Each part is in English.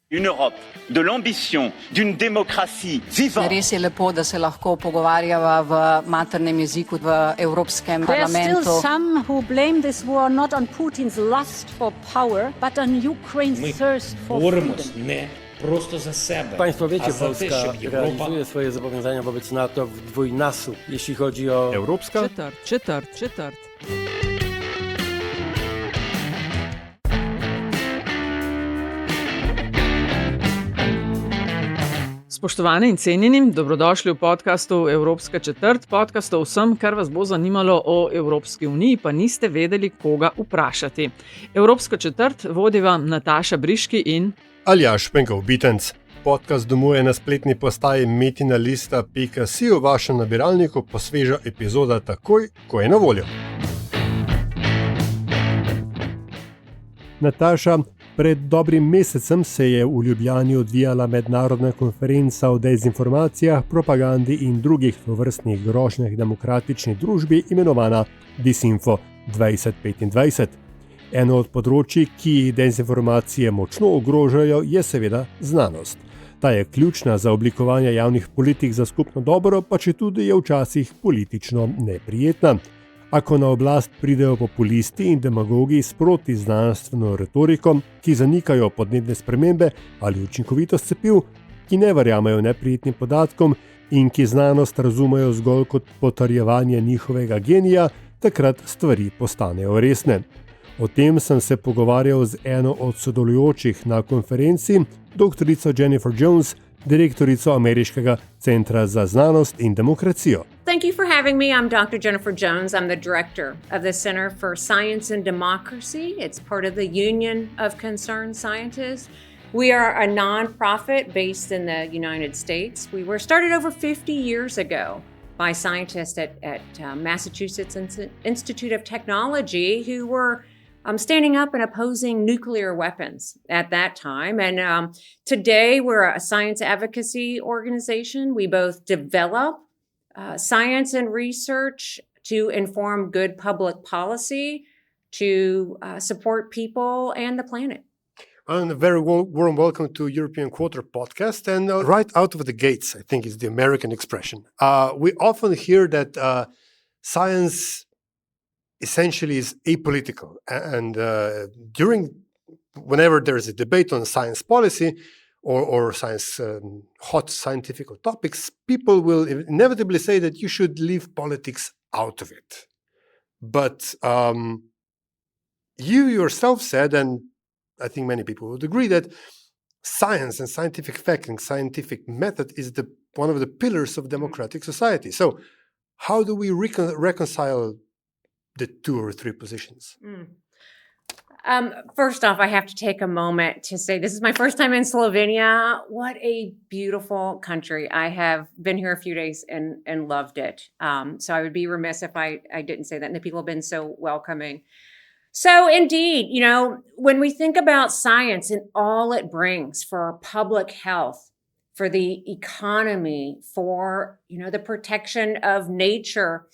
Une Europe de l'ambition d'une démocratie vivante. Res je lepo, da se lahko pogovarjava v maternem jeziku v Evropskem parlamentu. There are still some who blame this war not on Putin's lust for power, but on Ukraine's thirst for freedom. Nie prosto za sebe. Państwo wiecie, a za Polska te, żeby Europa... realizuje swoje zobowiązania wobec NATO w dwójnasób, jeśli chodzi o... Evropska? Četrt. Spoštovani in cenjeni, dobrodošli v podkastu Evropska četrt, podcast o vsem, kar vas bo zanimalo o Evropski uniji, pa niste vedeli, koga vprašati. Evropsko četrt vodi vam Nataša Briški in Aljaž Penkov-Bitenc. Podcast domuje na spletni postaji metinalista.si, v vašem nabiralniku pa sveža epizoda takoj, ko je na voljo. Nataša, pred dobrim mesecem se je v Ljubljani odvijala mednarodna konferenca o dezinformacijah, propagandi in drugih tovrstnih grožnjah demokratični družbi, imenovana Dezinfo 2025. Eno od področij, ki dezinformacije močno ogrožajo, je seveda znanost. Ta je ključna za oblikovanje javnih politik za skupno dobro, pa četudi je včasih politično neprijetna. A ko na oblast pridejo populisti in demagogi s proti-znanstveno retoriko, ki zanikajo podnebne spremembe ali učinkovitost cepiv, ki ne verjamejo neprijetnim podatkom in ki znanost razumejo zgolj kot potrjevanje njihovega genija, takrat stvari postanejo resne. O tem sem se pogovarjal z eno od sodelujočih na konferenci, doktorico Jennifer Jones, direktorico Ameriškega centra za znanost in demokracijo. Thank you for having me. I'm Dr. Jennifer Jones. I'm the director of the Center for Science and Democracy. It's part of the Union of Concerned Scientists. We are a nonprofit based in the United States. We were started over 50 years ago by scientists at Massachusetts Institute of Technology who were standing up and opposing nuclear weapons at that time. And today we're a science advocacy organization. We both develop science and research to inform good public policy, to support people and the planet. And a very warm welcome to European Quarter podcast. And right out of the gates, I think is the American expression. We often hear that science essentially is apolitical. And whenever there is a debate on science policy or science, hot scientific topics, people will inevitably say that you should leave politics out of it. But you yourself said, and I think many people would agree, that science and scientific fact and scientific method is one of the pillars of democratic society. So how do we reconcile the two or three positions? First off, I have to take a moment to say this is my first time in Slovenia. What a beautiful country. I have been here a few days and loved it. So I would be remiss if I didn't say that. And the people have been so welcoming. So indeed, when we think about science and all it brings for public health, for the economy, for, the protection of nature,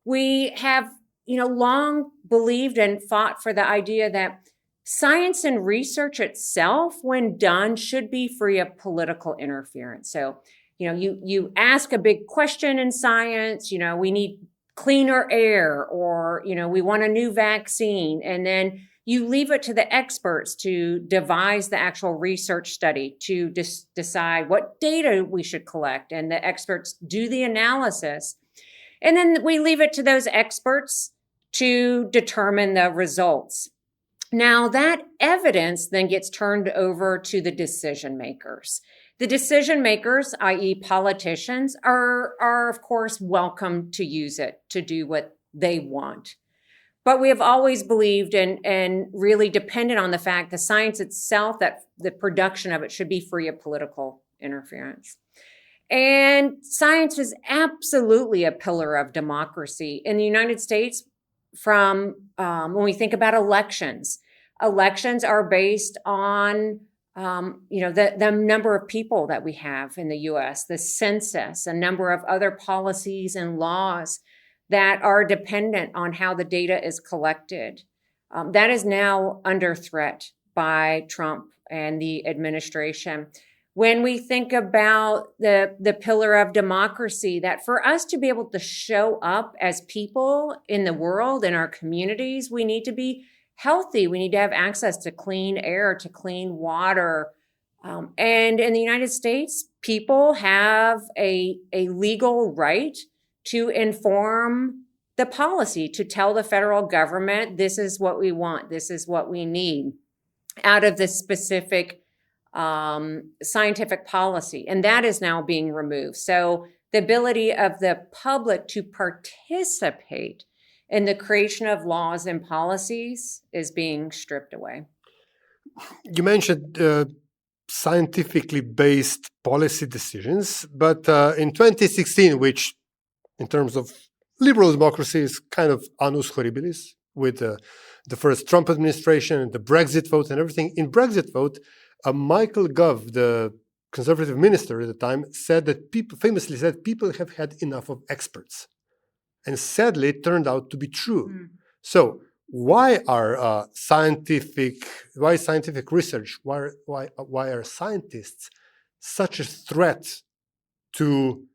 we have long believed and fought for the idea that science and research itself, when done, should be free of political interference. So, you ask a big question in science, we need cleaner air, or, we want a new vaccine, and then you leave it to the experts to devise the actual research study, to decide what data we should collect, and the experts do the analysis. And then we leave it to those experts to determine the results. Now, that evidence then gets turned over to the decision makers. The decision makers, i.e. politicians, are of course welcome to use it to do what they want. But we have always believed and really depended on the fact that science itself, that the production of it should be free of political interference. And science is absolutely a pillar of democracy. In the United States, from when we think about elections are based on the number of people that we have in the U.S., the census, a number of other policies and laws that are dependent on how the data is collected. That is now under threat by Trump and the administration. When we think about the pillar of democracy, that for us to be able to show up as people in the world, in our communities, we need to be healthy. We need to have access to clean air, to clean water. And in the United States, people have a legal right to inform the policy, to tell the federal government, this is what we want, this is what we need out of the specific scientific policy. And that is now being removed. So the ability of the public to participate in the creation of laws and policies is being stripped away. You mentioned scientifically based policy decisions, but in 2016, which in terms of liberal democracy is kind of annus horribilis, with the first Trump administration and the Brexit vote and everything. In Brexit vote, Michael Gove, the conservative minister at the time, famously said people have had enough of experts. And sadly, it turned out to be true. So why are scientific research, why are scientists such a threat to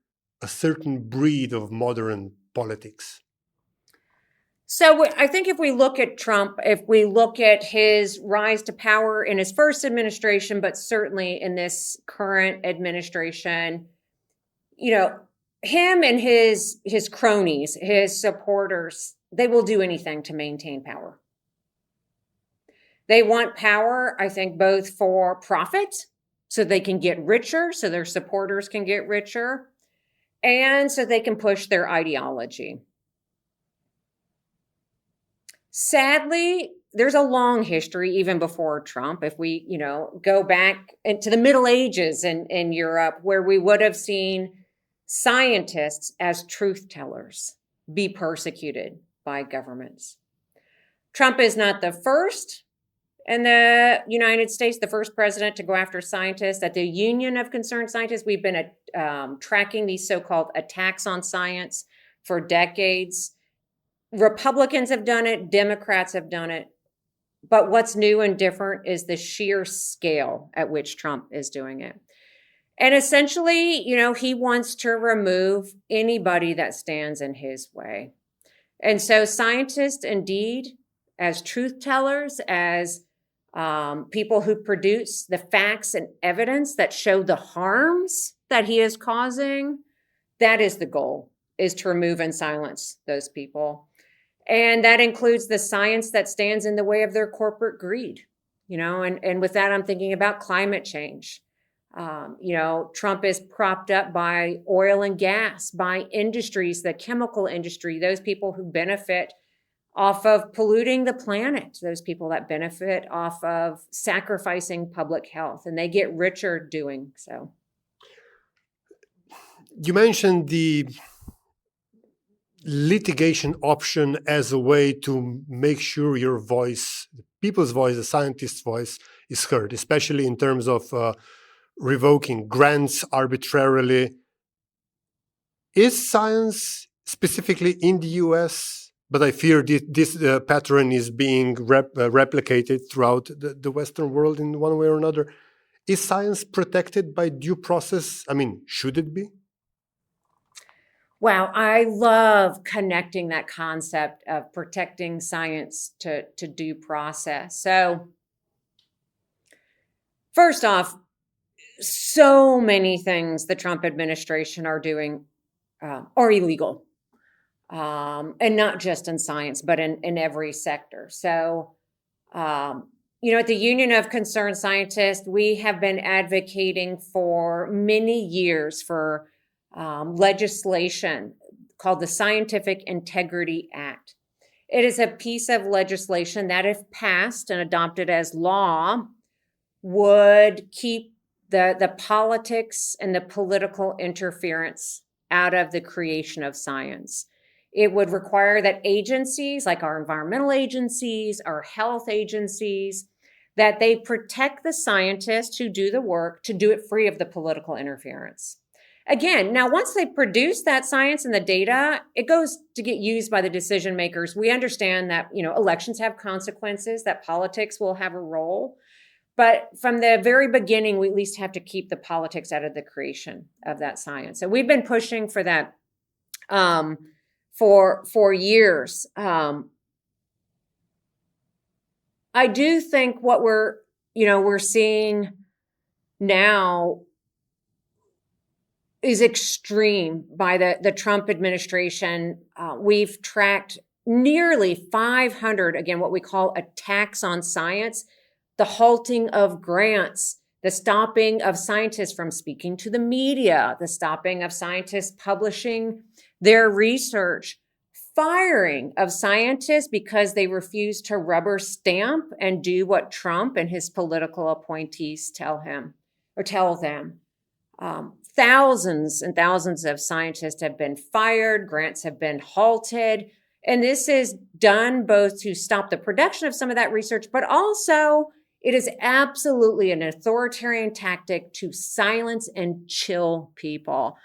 a certain breed of modern politics? So I think if we look at Trump, if we look at his rise to power in his first administration, but certainly in this current administration, you know, him and his cronies, his supporters, they will do anything to maintain power. They want power, I think, both for profit, so they can get richer, so their supporters can get richer, and so they can push their ideology. Sadly, there's a long history even before Trump. If we, go back into the Middle Ages in Europe, where we would have seen scientists as truth tellers be persecuted by governments. Trump is not the first in the United States, the first president to go after scientists. At the Union of Concerned Scientists, we've been tracking these so-called attacks on science for decades. Republicans have done it, Democrats have done it. But what's new and different is the sheer scale at which Trump is doing it. And essentially, he wants to remove anybody that stands in his way. And so scientists, indeed, as truth tellers, as people who produce the facts and evidence that show the harms that he is causing, that is the goal, is to remove and silence those people. And that includes the science that stands in the way of their corporate greed, and with that, I'm thinking about climate change. Trump is propped up by oil and gas, by industries, the chemical industry, those people who benefit off of polluting the planet, those people that benefit off of sacrificing public health, and they get richer doing so. You mentioned the litigation option as a way to make sure your voice, people's voice, the scientist's voice, is heard, especially in terms of revoking grants arbitrarily. Is science, specifically in the US, but I fear this pattern is being replicated throughout the Western world in one way or another, is science protected by due process? I mean, should it be? Wow, I love connecting that concept of protecting science to due process. So, first off, so many things the Trump administration are doing are illegal, and not just in science, but in every sector. So, at the Union of Concerned Scientists, we have been advocating for many years for legislation called the Scientific Integrity Act. It is a piece of legislation that, if passed and adopted as law, would keep the politics and the political interference out of the creation of science. It would require that agencies like our environmental agencies, our health agencies, that they protect the scientists who do the work to do it free of the political interference. Again, now once they produce that science and the data, it goes to get used by the decision makers. We understand that, elections have consequences, that politics will have a role. But from the very beginning, we at least have to keep the politics out of the creation of that science. So we've been pushing for that for years. I do think what we're seeing now is extreme by the Trump administration. We've tracked nearly 500, again, what we call attacks on science, the halting of grants, the stopping of scientists from speaking to the media, the stopping of scientists publishing their research, firing of scientists because they refuse to rubber stamp and do what Trump and his political appointees tell them. Thousands and thousands of scientists have been fired, grants have been halted, and this is done both to stop the production of some of that research, but also it is absolutely an authoritarian tactic to silence and chill people.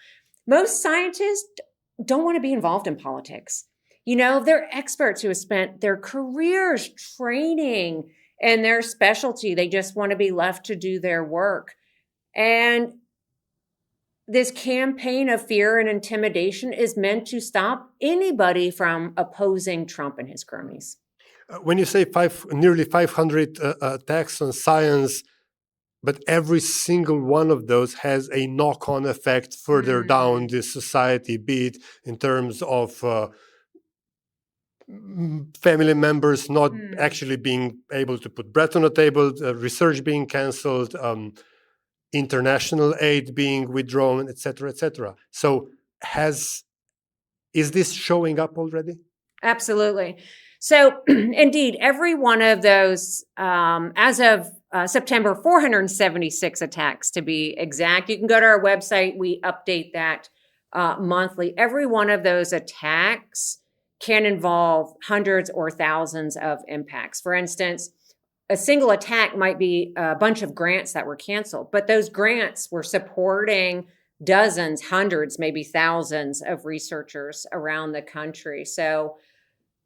Most scientists don't want to be involved in politics. They're experts who have spent their careers training in their specialty. They just want to be left to do their work. And this campaign of fear and intimidation is meant to stop anybody from opposing Trump and his cronies. When you say nearly 500 attacks on science, but every single one of those has a knock-on effect further down the society, be it in terms of family members not actually being able to put bread on the table, research being cancelled, international aid being withdrawn, etc., etc. So is this showing up already? Absolutely. So indeed, every one of those, as of September, 476 attacks to be exact. You can go to our website. We update that monthly. Every one of those attacks can involve hundreds or thousands of impacts. For instance, a single attack might be a bunch of grants that were canceled, but those grants were supporting dozens, hundreds, maybe thousands of researchers around the country. So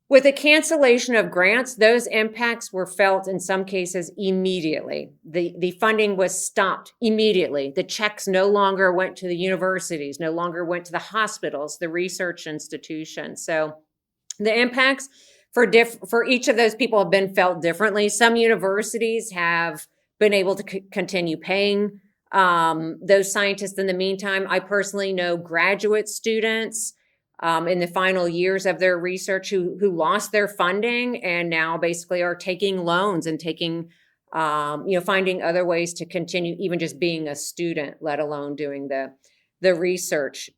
with the cancellation of grants, those impacts were felt in some cases immediately. The funding was stopped immediately. The checks no longer went to the universities, no longer went to the hospitals, the research institutions. So the impacts for each of those people have been felt differently. Some universities have been able to continue paying those scientists in the meantime. I personally know graduate students in the final years of their research who lost their funding and now basically are taking loans and taking, finding other ways to continue even just being a student, let alone doing the research.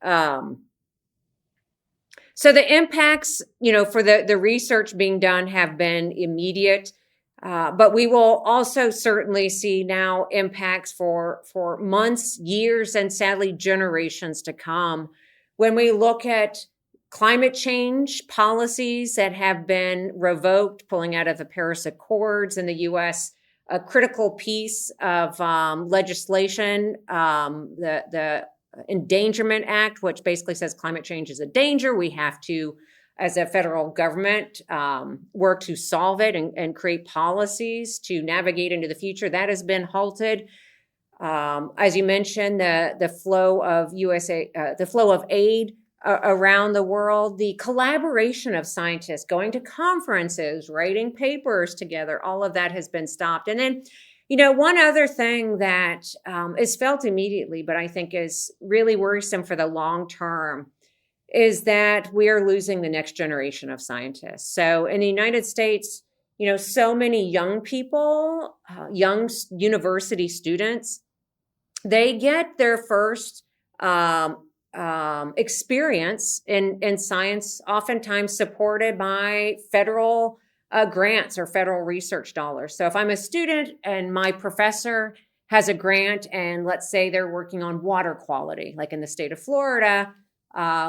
So the impacts, for the research being done have been immediate, but we will also certainly see now impacts for months, years, and sadly generations to come. When we look at climate change policies that have been revoked, pulling out of the Paris Accords in the U.S., a critical piece of legislation, the Endangerment Act, which basically says climate change is a danger. We have to, as a federal government, work to solve it and create policies to navigate into the future. That has been halted. As you mentioned, the flow of aid around the world, the collaboration of scientists going to conferences, writing papers together, all of that has been stopped. And then, one other thing that is felt immediately, but I think is really worrisome for the long term, is that we are losing the next generation of scientists. So in the United States, so many young people, young university students, they get their first experience in science, oftentimes supported by federal grants or federal research dollars. So if I'm a student and my professor has a grant and let's say they're working on water quality, like in the state of Florida,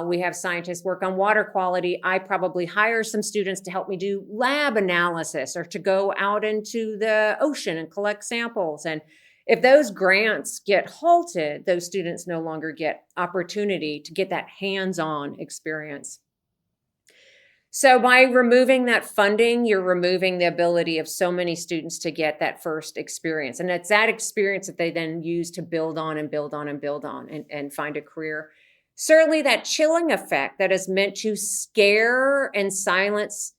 we have scientists work on water quality. I probably hire some students to help me do lab analysis or to go out into the ocean and collect samples. And if those grants get halted, those students no longer get opportunity to get that hands-on experience. So by removing that funding, you're removing the ability of so many students to get that first experience. And it's that experience that they then use to build on and build on and build on and find a career. Certainly that chilling effect that is meant to scare and silence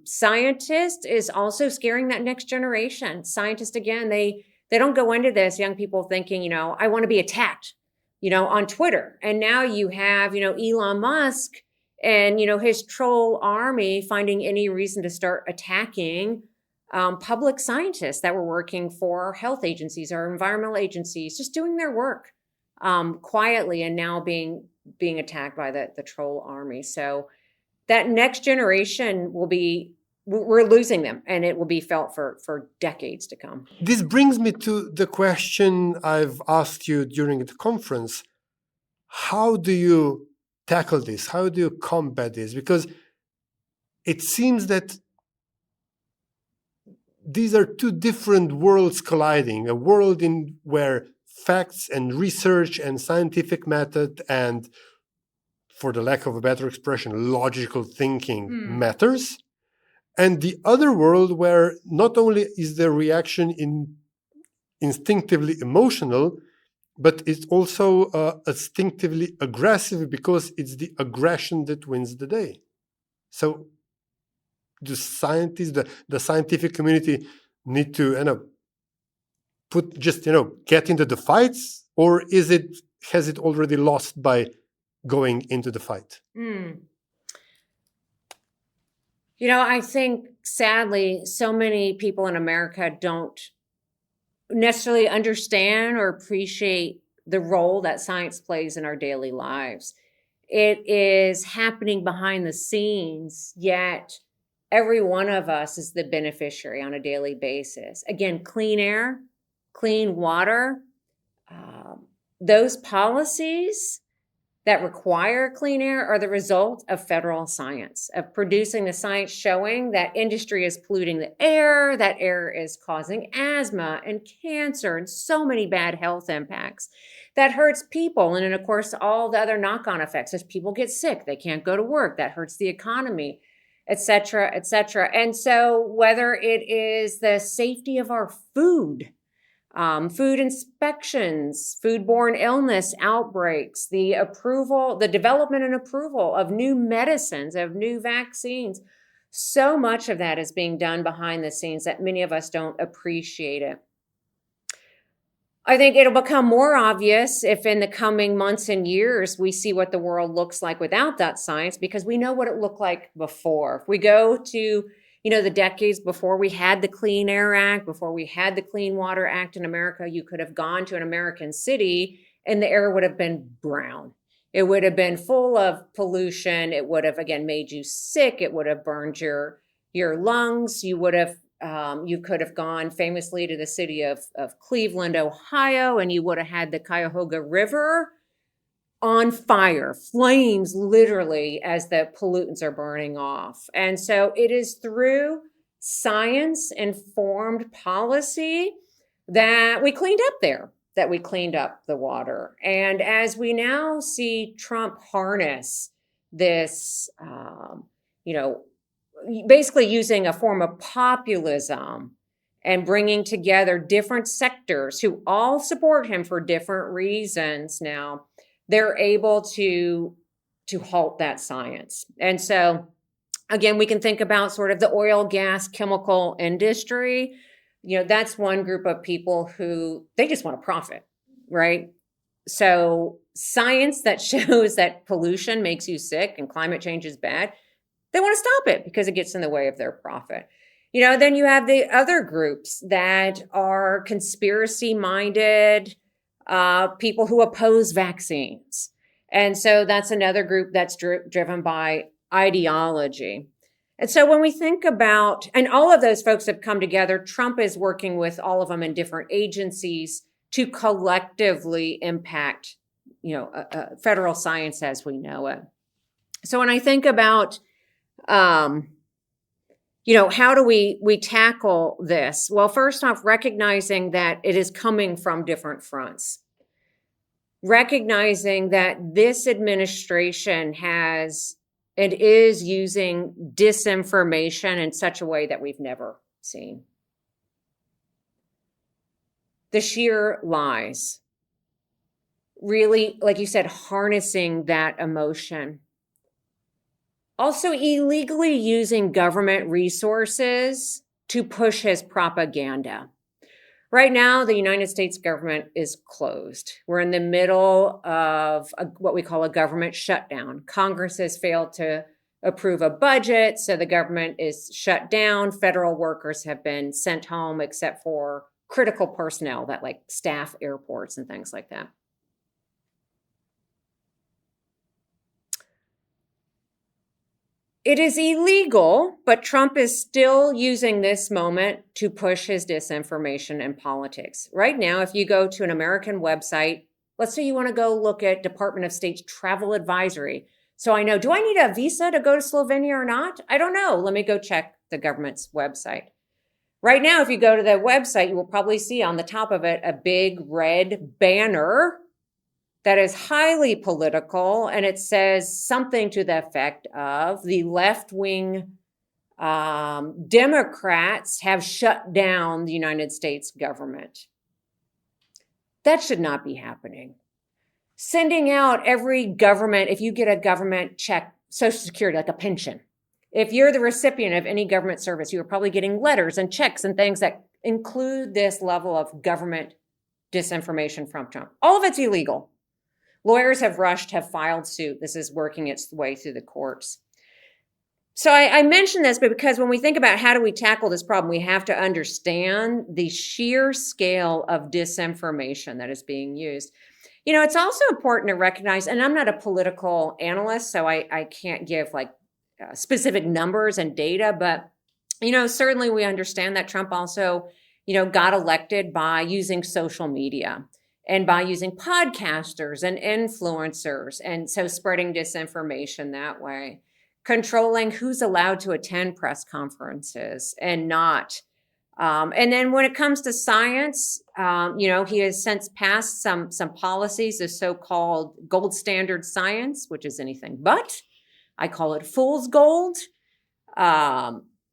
scientists is also scaring that next generation. Scientists, again, they don't go into this, young people thinking, I want to be attacked, on Twitter. And now you have, Elon Musk and, his troll army finding any reason to start attacking public scientists that were working for health agencies or environmental agencies, just doing their work quietly, and now being attacked by the troll army. So that next generation we're losing them, and it will be felt for decades to come. This brings me to the question I've asked you during the conference. How do you tackle this? How do you combat this? Because it seems that these are two different worlds colliding, a world where facts and research and scientific method and, for the lack of a better expression, logical thinking matters, and the other world where not only is the reaction instinctively emotional, but it's also instinctively aggressive, because it's the aggression that wins the day. So the scientists, the scientific community need to get into the fights, or has it already lost by going into the fight? I think sadly, so many people in America don't necessarily understand or appreciate the role that science plays in our daily lives. It is happening behind the scenes, yet every one of us is the beneficiary on a daily basis. Again, clean air, clean water, those policies that require clean air are the result of federal science, of producing the science showing that industry is polluting the air, that air is causing asthma and cancer and so many bad health impacts. That hurts people. And then, of course, all the other knock-on effects. As people get sick, they can't go to work. That hurts the economy, et cetera, et cetera. And so whether it is the safety of our food, food inspections, foodborne illness outbreaks, the development and approval of new medicines, of new vaccines. So much of that is being done behind the scenes that many of us don't appreciate it. I think it'll become more obvious if in the coming months and years we see what the world looks like without that science, because we know what it looked like before. If we go to the decades before we had the Clean Air Act, before we had the Clean Water Act in America, you could have gone to an American city and the air would have been brown. It would have been full of pollution. It would have, again, made you sick. It would have burned your lungs. You could have gone famously to the city of Cleveland, Ohio, and you would have had the Cuyahoga River on fire, flames literally as the pollutants are burning off. And so it is through science-informed policy that we cleaned up there, that we cleaned up the water. And as we now see Trump harness this, basically using a form of populism and bringing together different sectors who all support him for different reasons now, they're able to halt that science. And so, again, we can think about sort of the oil, gas, chemical industry. That's one group of people who, they just want to profit, right? So science that shows that pollution makes you sick and climate change is bad, they want to stop it because it gets in the way of their profit. Then you have the other groups that are conspiracy-minded, people who oppose vaccines. And so that's another group that's driven by ideology. And so when we think about, and all of those folks have come together, Trump is working with all of them in different agencies to collectively impact, federal science as we know it. So when I think about, how do we tackle this? Well, first off, recognizing that it is coming from different fronts. Recognizing that this administration has and is using disinformation in such a way that we've never seen. The sheer lies, really, like you said, harnessing that emotion. Also illegally using government resources to push his propaganda. Right now, the United States government is closed. We're in the middle of what we call a government shutdown. Congress has failed to approve a budget, so the government is shut down. Federal workers have been sent home except for critical personnel that like staff airports and things like that. It is illegal, but Trump is still using this moment to push his disinformation and politics. Right now, if you go to an American website, let's say you want to go look at Department of State's travel advisory. So I know, do I need a visa to go to Slovenia or not? I don't know. Let me go check the government's website. Right now, if you go to the website, you will probably see on the top of it a big red banner that is highly political, and it says something to the effect of the left-wing Democrats have shut down the United States government. That should not be happening. Sending out every government, if you get a government check, Social Security, like a pension, if you're the recipient of any government service, you are probably getting letters and checks and things that include this level of government disinformation from Trump. All of it's illegal. Lawyers have filed suit. This is working its way through the courts. So I mention this because when we think about how do we tackle this problem, we have to understand the sheer scale of disinformation that is being used. You know, it's also important to recognize, and I'm not a political analyst, so I can't give like specific numbers and data, but, you know, certainly we understand that Trump also, you know, got elected by using social media. And by using podcasters and influencers, and so spreading disinformation that way, controlling who's allowed to attend press conferences and not. And then when it comes to science, you know, he has since passed some policies, the so-called gold standard science, which is anything but. I call it fool's gold.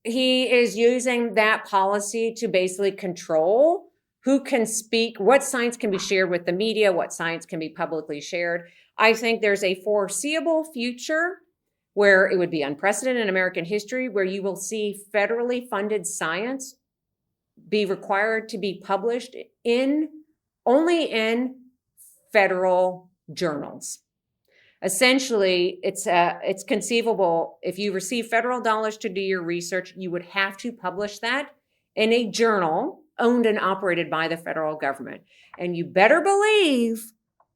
He is using that policy to basically control who can speak, what science can be shared with the media, what science can be publicly shared. I think there's a foreseeable future where it would be unprecedented in American history, where you will see federally funded science be required to be published only in federal journals. Essentially, it's conceivable if you receive federal dollars to do your research, you would have to publish that in a journal owned and operated by the federal government. And you better believe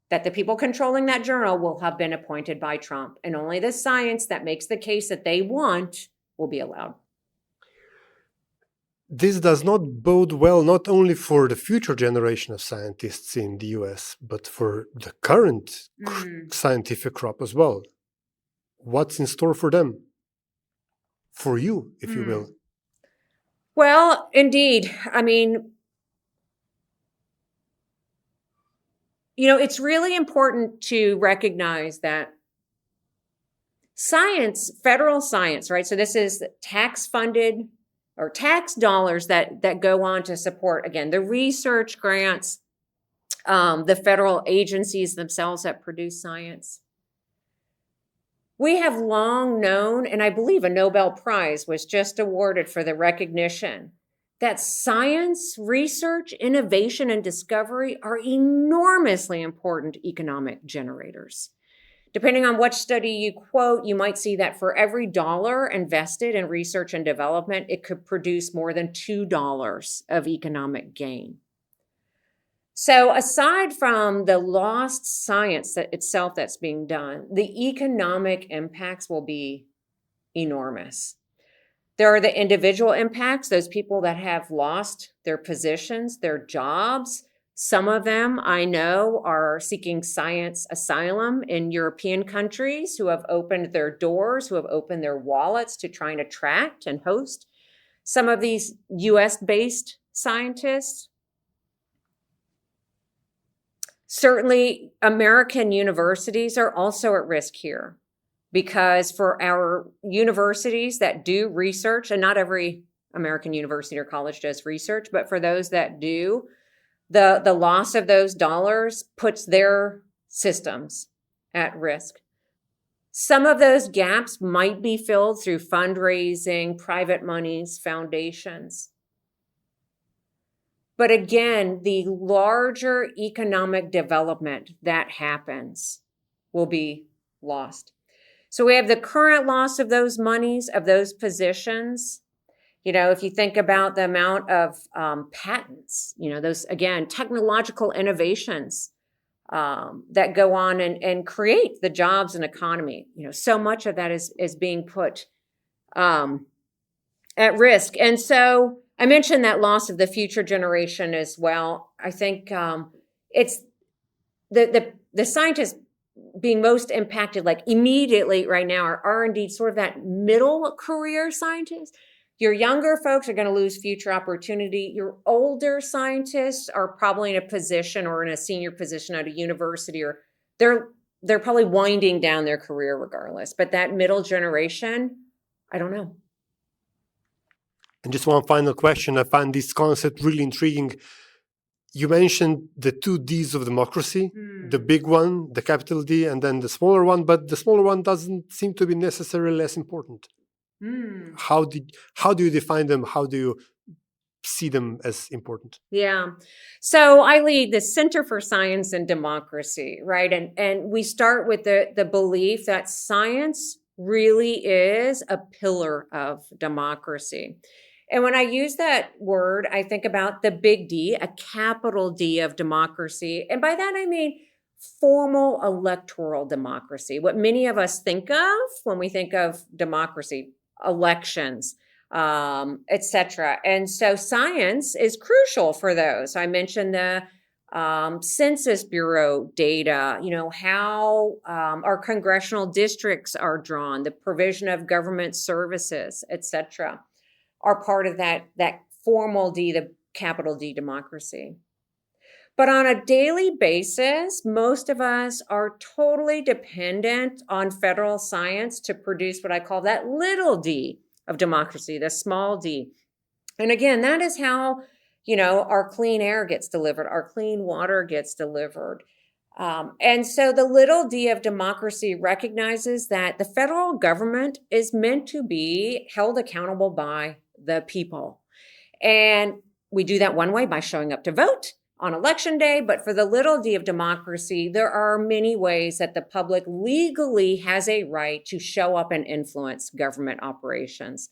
that the people controlling that journal will have been appointed by Trump. And only the science that makes the case that they want will be allowed. This does not bode well not only for the future generation of scientists in the US, but for the current scientific crop as well. What's in store for them? For you, if you will. Well, indeed. I mean, you know, it's really important to recognize that science, federal science, right? So this is tax-funded or tax dollars that go on to support, again, the research grants, the federal agencies themselves that produce science. We have long known, and I believe a Nobel Prize was just awarded for the recognition that science, research, innovation, and discovery are enormously important economic generators. Depending on what study you quote, you might see that for every dollar invested in research and development, it could produce more than $2 of economic gain. So aside from the lost science itself that's being done, the economic impacts will be enormous. There are the individual impacts, those people that have lost their positions, their jobs. Some of them I know are seeking science asylum in European countries who have opened their doors, who have opened their wallets to try and attract and host some of these US-based scientists. Certainly, American universities are also at risk here. because for our universities that do research, and not every American university or college does research, but for those that do, the loss of those dollars puts their systems at risk. Some of those gaps might be filled through fundraising, private monies, foundations. But again, the larger economic development that happens will be lost. So we have the current loss of those monies, of those positions. You know, if you think about the amount of patents, you know, those, again, technological innovations that go on and create the jobs and economy, you know, so much of that is being put at risk. And so I mentioned that loss of the future generation as well. I think it's the scientists being most impacted, like immediately right now, are indeed sort of that middle career scientists. Your younger folks are going to lose future opportunity. Your older scientists are probably in a position or in a senior position at a university, or they're probably winding down their career regardless. But that middle generation, I don't know. And just one final question. I find this concept really intriguing. You mentioned the 2 Ds of democracy, the big one, the capital D, and then the smaller one, but the smaller one doesn't seem to be necessarily less important. How do you define them? How do you see them as important? Yeah. So I lead the Center for Science and Democracy, right? And we start with the belief that science really is a pillar of democracy. And when I use that word, I think about the big D, a capital D of democracy. And by that, I mean formal electoral democracy, what many of us think of when we think of democracy, elections, etc. And so science is crucial for those. I mentioned the Census Bureau data, you know, how our congressional districts are drawn, the provision of government services, etc. are part of that formal D, the capital D democracy. But on a daily basis, most of us are totally dependent on federal science to produce what I call that little d of democracy, the small d. And again, that is how, you know, our clean air gets delivered, our clean water gets delivered. And so the little d of democracy recognizes that the federal government is meant to be held accountable by the people. And we do that one way by showing up to vote on election day. But for the little d of democracy, there are many ways that the public legally has a right to show up and influence government operations.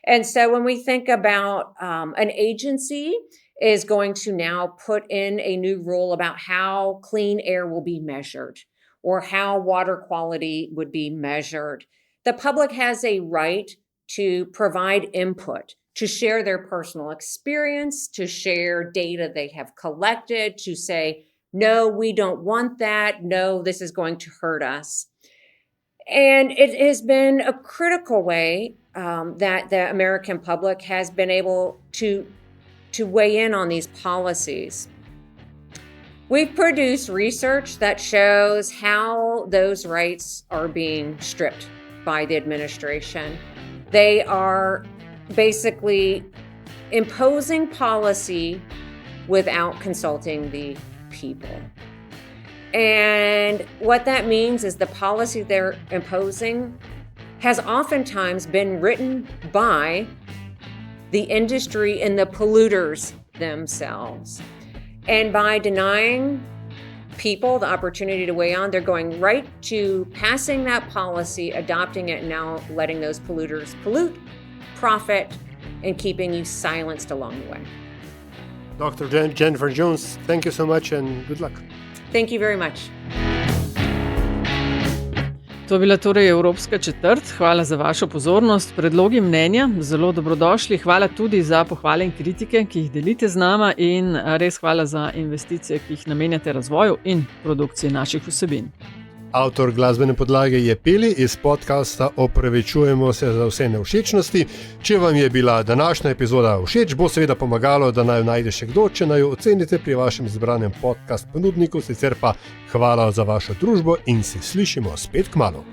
And so when we think about an agency is going to now put in a new rule about how clean air will be measured or how water quality would be measured, the public has a right to provide input, to share their personal experience, to share data they have collected, to say, no, we don't want that. No, this is going to hurt us. And it has been a critical way that the American public has been able to weigh in on these policies. We've produced research that shows how those rights are being stripped by the administration. They are basically imposing policy without consulting the people. And what that means is the policy they're imposing has oftentimes been written by the industry and the polluters themselves. And by denying people the opportunity to weigh on, they're going right to passing that policy, adopting it, and now letting those polluters pollute, profit, and keeping you silenced along the way. Dr. Jennifer Jones, thank you so much and good luck. Thank you very much. To je bila torej Evropska četrt. Hvala za vašo pozornost. Predlogi mnenja, zelo dobrodošli. Hvala tudi za pohvale in kritike, ki jih delite z nama, in res hvala za investicije, ki jih namenjate razvoju in produkciji naših vsebin. Avtor glasbene podlage je Peli iz podcasta Opravičujemo se za vse nevšečnosti. Če vam je bila današnja epizoda všeč, bo seveda pomagalo, da naj jo najde še kdo, če naj jo ocenite pri vašem izbranem podcast ponudniku. Sicer pa hvala za vašo družbo in se slišimo spet kmalu.